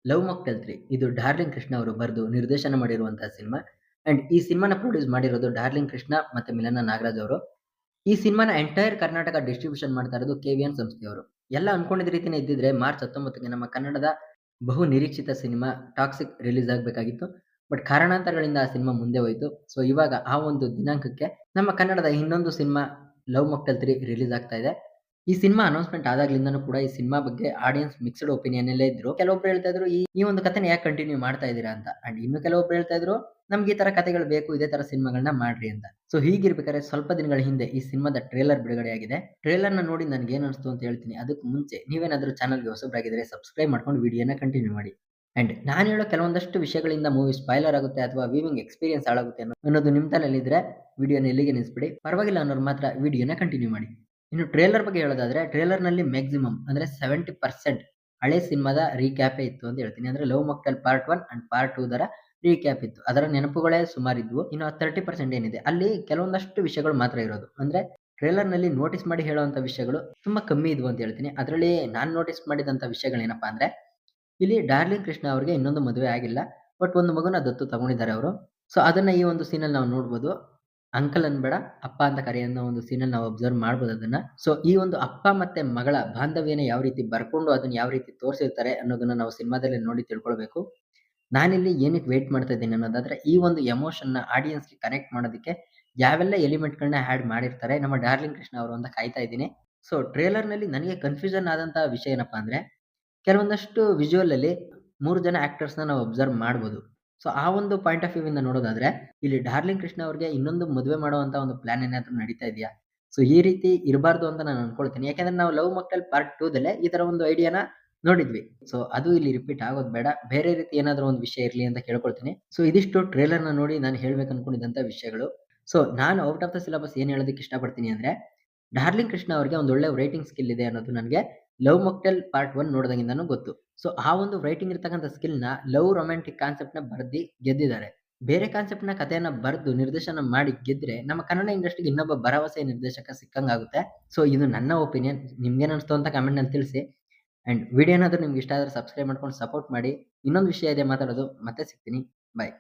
Love mocktail 3 ಇದು darling Krishna ಅವರು ಬರೆದು ನಿರ್ದೇಶನ ಮಾಡಿರುವಂತಹ ಸಿನಿಮಾ. ಅಂಡ್ ಈ ಸಿನಿಮಾನ ಪ್ರೊಡ್ಯೂಸ್ ಮಾಡಿರೋದು ಡಾರ್ಲಿಂಗ್ ಕೃಷ್ಣ ಮತ್ತೆ ಮಿಲನ ನಾಗರಾಜ್ ಅವರು. ಈ ಸಿನಿಮಾನ ಎಂಟೈರ್ ಕರ್ನಾಟಕ ಡಿಸ್ಟ್ರಿಬ್ಯೂಷನ್ ಮಾಡ್ತಾ ಇರೋದು ಕೆವಿಎನ್ ಸಂಸ್ಥೆಯವರು. ಎಲ್ಲ ಅನ್ಕೊಂಡಿದ್ದ ರೀತಿನೇ ಇದ್ದಿದ್ರೆ ಮಾರ್ಚ್ 19ಗೆ ನಮ್ಮ ಕನ್ನಡದ ಬಹು ನಿರೀಕ್ಷಿತ ಸಿನಿಮಾ ಟಾಕ್ಸಿಕ್ ರಿಲೀಸ್ ಆಗಬೇಕಾಗಿತ್ತು. ಬಟ್ ಕಾರಣಾಂತರಗಳಿಂದ ಆ ಸಿನಿಮಾ ಮುಂದೆ ಹೋಯಿತು. ಸೊ ಇವಾಗ ಆ ಒಂದು ದಿನಾಂಕಕ್ಕೆ ನಮ್ಮ ಕನ್ನಡದ ಇನ್ನೊಂದು ಸಿನಿಮಾ ಲವ್ ಮಾಕ್ಟೇಲ್ 3 ರಿಲೀಸ್ ಆಗ್ತಾ ಇದೆ. ಈ ಸಿನಿಮಾ ಅನೌನ್ಸ್‌ಮೆಂಟ್ ಆದಾಗ್ಲಿಂದನೂ ಕೂಡ ಈ ಸಿನಿಮಾ ಬಗ್ಗೆ ಆಡಿಯನ್ಸ್ ಮಿಕ್ಸ್ಡ್ ಒಪಿನಿಯನ್ ಅಲ್ಲೇ ಇದ್ರು. ಕೆಲವೊಬ್ರು ಹೇಳ್ತಾ ಇದ್ರು ಈ ಒಂದು ಕಥೆನ ಯಾಕೆ ಕಂಟಿನ್ಯೂ ಮಾಡ್ತಾ ಇದ್ದೀರಾ ಅಂತ. ಅಂಡ್ ಇನ್ನು ಕೆಲವೊಬ್ರು ಹೇಳ್ತಾ ಇದ್ರು ನಮ್ಗೆ ಈ ತರ ಕಥೆಗಳು ಬೇಕು, ಇದೇ ತರ ಸಿನಿಮಾಗಳನ್ನ ಮಾಡ್ರಿ ಅಂತ. ಸೊ ಹೀಗಿರ್ಬೇಕಾದ್ರೆ ಸ್ವಲ್ಪ ದಿನಗಳ ಹಿಂದೆ ಈ ಸಿನಿಮಾದ ಟ್ರೇಲರ್ ಬಿಡುಗಡೆಯಾಗಿದೆ. ಟ್ರೇಲರ್‌ನ ನೋಡಿ ನನಗೆ ಏನ್ ಅನಿಸ್ತು ಅಂತ ಹೇಳ್ತೀನಿ. ಅದಕ್ಕೂ ಮುಂಚೆ ನೀವೇನಾದ್ರೂ ಚಾನಲ್‌ಗೆ ಹೊಸಬರಾಗಿದ್ರೆ ಸಬ್ಸ್ಕ್ರೈಬ್ ಮಾಡ್ಕೊಂಡು ವಿಡಿಯೋನ ಕಂಟಿನ್ಯೂ ಮಾಡಿ. ಅಂಡ್ ನಾನು ಹೇಳೋ ಕೆಲವೊಂದಷ್ಟು ವಿಷಯಗಳಿಂದ ಮೂವಿ ಸ್ಪಾಯ್ಲರ್ ಆಗುತ್ತೆ ಅಥವಾ ವ್ಯೂವಿಂಗ್ ಎಕ್ಸ್‌ಪೀರಿಯನ್ಸ್ ಹಾಳಾಗುತ್ತೆ ಅನ್ನೋದು ನಿಮ್ಮ ತಲೆಯಲ್ಲಿದ್ರೆ ವಿಡಿಯೋನ ಇಲ್ಲಿಗೆ ನಿಲ್ಲಿಸ್ಬಿಡಿ. ಪರವಾಗಿಲ್ಲ ಅನ್ನೋರು ಮಾತ್ರ ವಿಡಿಯೋನ ಕಂಟಿನ್ಯೂ ಮಾಡಿ. ಇನ್ನು ಟ್ರೇಲರ್ ಬಗ್ಗೆ ಹೇಳೋದಾದ್ರೆ ಟ್ರೇಲರ್‌ನಲ್ಲಿ ಮ್ಯಾಕ್ಸಿಮಮ್ ಅಂದ್ರೆ 70% ಹಳೆ ಸಿನಿಮಾದ ರೀಕ್ಯಾಪೇ ಇತ್ತು ಅಂತ ಹೇಳ್ತೀನಿ. ಅಂದ್ರೆ love mocktail part 1 and part 2 ದರ ರೀಕ್ಯಾಪ್ ಇತ್ತು. ಅದರ ನೆನಪುಗಳೇ ಸುಮಾರಿದ್ವು. ಇನ್ನು 30% ಏನಿದೆ ಅಲ್ಲಿ ಕೆಲವೊಂದಷ್ಟು ವಿಷಯಗಳು ಮಾತ್ರ ಇರೋದು. ಅಂದ್ರೆ ಟ್ರೇಲರ್‌ನಲ್ಲಿ ನೋಟಿಸ್ ಮಾಡಿ ಹೇಳುವಂತ ವಿಷಯಗಳು ತುಂಬಾ ಕಮ್ಮಿ ಇದ್ವು ಅಂತ ಹೇಳ್ತೀನಿ. ಅದರಲ್ಲಿ ನಾನು ನೋಟಿಸ್ ಮಾಡಿದಂತ ವಿಷಯಗಳೇನಪ್ಪಾ ಅಂದ್ರೆ ಇಲ್ಲಿ ಡಾರ್ಲಿಂಗ್ ಕೃಷ್ಣ ಅವರಿಗೆ ಇನ್ನೊಂದು ಮದುವೆ ಆಗಿಲ್ಲ. ಬಟ್ ಒಂದು ಮಗುನ ದತ್ತು ತಗೊಂಡಿದ್ದಾರೆ ಅವರು. ಸೊ ಅದನ್ನ ಈ ಒಂದು ಸೀನಲ್ಲಿ ನಾವು ನೋಡ್ಬೋದು. ಅಂಕಲ್ ಅನ್ಬೇಡ, ಅಪ್ಪ ಅಂತ ಕರೆ ಅನ್ನೋ ಒಂದು ಸೀನಲ್ಲಿ ನಾವು ಅಬ್ಸರ್ವ್ ಮಾಡ್ಬೋದು ಅದನ್ನ. ಸೊ ಈ ಒಂದು ಅಪ್ಪ ಮತ್ತೆ ಮಗಳ ಬಾಂಧವ್ಯನ ಯಾವ ರೀತಿ ಬರ್ಕೊಂಡು ಅದನ್ನ ಯಾವ ರೀತಿ ತೋರಿಸಿರ್ತಾರೆ ಅನ್ನೋದನ್ನ ನಾವು ಸಿನಿಮಾದಲ್ಲಿ ನೋಡಿ ತಿಳ್ಕೊಳ್ಬೇಕು. ನಾನಿಲ್ಲಿ ಏನಕ್ಕೆ ವೇಟ್ ಮಾಡ್ತಾ ಇದ್ದೀನಿ ಅನ್ನೋದಾದ್ರೆ ಈ ಒಂದು ಎಮೋಷನ್‌ನ ಆಡಿಯನ್ಸ್‌ಗೆ ಕನೆಕ್ಟ್ ಮಾಡೋದಕ್ಕೆ ಯಾವೆಲ್ಲ ಎಲಿಮೆಂಟ್‌ಗಳನ್ನ ಆಡ್ ಮಾಡಿರ್ತಾರೆ ನಮ್ಮ ಡಾರ್ಲಿಂಗ್ ಕೃಷ್ಣ ಅವರು ಅಂತ ಕಾಯ್ತಾ ಇದ್ದೀನಿ. ಸೊ ಟ್ರೇಲರ್‌ನಲ್ಲಿ ನನಗೆ ಕನ್‌ಫ್ಯೂಷನ್ ಆದಂತಹ ವಿಷಯ ಏನಪ್ಪಾ ಅಂದ್ರೆ ಕೆಲವೊಂದಷ್ಟು ವಿಜುವಲ್ ಅಲ್ಲಿ 3 ಜನ ಆಕ್ಟರ್ಸ್‌ನ ನಾವು ಅಬ್ಸರ್ವ್ ಮಾಡ್ಬೋದು. ಸೊ ಆ ಒಂದು ಪಾಯಿಂಟ್ ಆಫ್ ವ್ಯೂ ಇಂದ ನೋಡೋದಾದ್ರೆ, ಇಲ್ಲಿ ಡಾರ್ಲಿಂಗ್ ಕೃಷ್ಣ ಅವ್ರಿಗೆ ಇನ್ನೊಂದು ಮದುವೆ ಮಾಡುವಂತ ಒಂದು ಪ್ಲಾನ್ ಏನಾದ್ರೂ ನಡೀತಾ ಇದೆಯಾ? ಸೊ ಈ ರೀತಿ ಇರಬಾರ್ದು ಅಂತ ನಾನು ಅನ್ಕೊಳ್ತೀನಿ. ಯಾಕಂದ್ರೆ ನಾವು ಲವ್ ಮಾಕ್ಟೇಲ್ ಪಾರ್ಟ್ 2 ದಲ್ಲೇ ಈ ತರ ಒಂದು ಐಡಿಯಾನ ನೋಡಿದ್ವಿ. ಸೊ ಅದು ಇಲ್ಲಿ ರಿಪೀಟ್ ಆಗೋದು ಬೇಡ. ಬೇರೆ ರೀತಿ ಏನಾದ್ರು ಒಂದು ವಿಷಯ ಇರ್ಲಿ ಅಂತ ಕೇಳ್ಕೊಳ್ತೀನಿ. ಸೊ ಇದಿಷ್ಟು ಟ್ರೇಲರ್‌ನ ನೋಡಿ ನಾನು ಹೇಳ್ಬೇಕು ಅನ್ಕೊಂಡಿದ್ದಂತ ವಿಷಯಗಳು. ಸೊ ನಾನು ಔಟ್ ಆಫ್ ದ ಸಿಲೆಬಸ್ ಏನ್ ಹೇಳೋದಕ್ಕೆ ಇಷ್ಟಪಡ್ತೀನಿ ಅಂದ್ರೆ, ಡಾರ್ಲಿಂಗ್ ಕೃಷ್ಣ ಅವ್ರಿಗೆ ಒಂದು ಒಳ್ಳೆ ರೈಟಿಂಗ್ ಸ್ಕಿಲ್ ಇದೆ ಅನ್ನೋದು ನನಗೆ ಲವ್ ಮಾಕ್ಟೇಲ್ ಪಾರ್ಟ್ 1 ನೋಡಿದಾಗಿಂದಾನು ಗೊತ್ತು. ಸೊ ಆ ಒಂದು ರೈಟಿಂಗ್ ಇರ್ತಕ್ಕಂಥ ಸ್ಕಿಲ್‌ನ ಲವ್ ರೊಮ್ಯಾಂಟಿಕ್ ಕಾನ್ಸೆಪ್ಟ್‌ನ ಬರ್ದಿ ಗೆದ್ದಿದ್ದಾರೆ. ಬೇರೆ ಕಾನ್ಸೆಪ್ಟ್‌ನ ಕಥೆಯನ್ನ ಬರ್ದು ನಿರ್ದೇಶನ ಮಾಡಿ ಗೆದ್ರೆ ನಮ್ಮ ಕನ್ನಡ ಇಂಡಸ್ಟ್ರಿಗೆ ಇನ್ನೊಬ್ಬ ಭರವಸೆಯ ನಿರ್ದೇಶಕ ಸಿಕ್ಕಂಗಾಗುತ್ತೆ. ಸೊ ಇದು ನನ್ನ ಒಪಿನಿಯನ್. ನಿಮ್ಗೇನ್ ಅನ್ಸ್ತು ಅಂತ ಕಾಮೆಂಟ್‌ನಲ್ಲಿ ತಿಳಿಸಿ. ಅಂಡ್ ವಿಡಿಯೋ ಏನಾದ್ರು ನಿಮ್ಗೆ ಇಷ್ಟ ಆದ್ರೆ ಸಬ್ಸ್ಕ್ರೈಬ್ ಮಾಡ್ಕೊಂಡು ಸಪೋರ್ಟ್ ಮಾಡಿ. ಇನ್ನೊಂದು ವಿಷಯ ಇದೆ ಮಾತಾಡೋದು. ಮತ್ತೆ ಸಿಗ್ತೀನಿ. ಬಾಯ್.